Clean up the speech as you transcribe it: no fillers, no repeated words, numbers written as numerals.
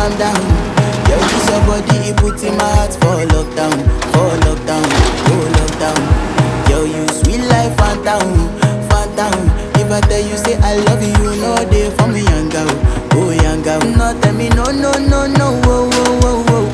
calm down. Yo, this your body, it put in my heart for lockdown, oh lockdown. Yo, you sweet life, phantom, phantom. If I tell you say I love you, no day for me, young girl, oh young girl. No tell me no, no, no, no, oh, oh, oh, oh.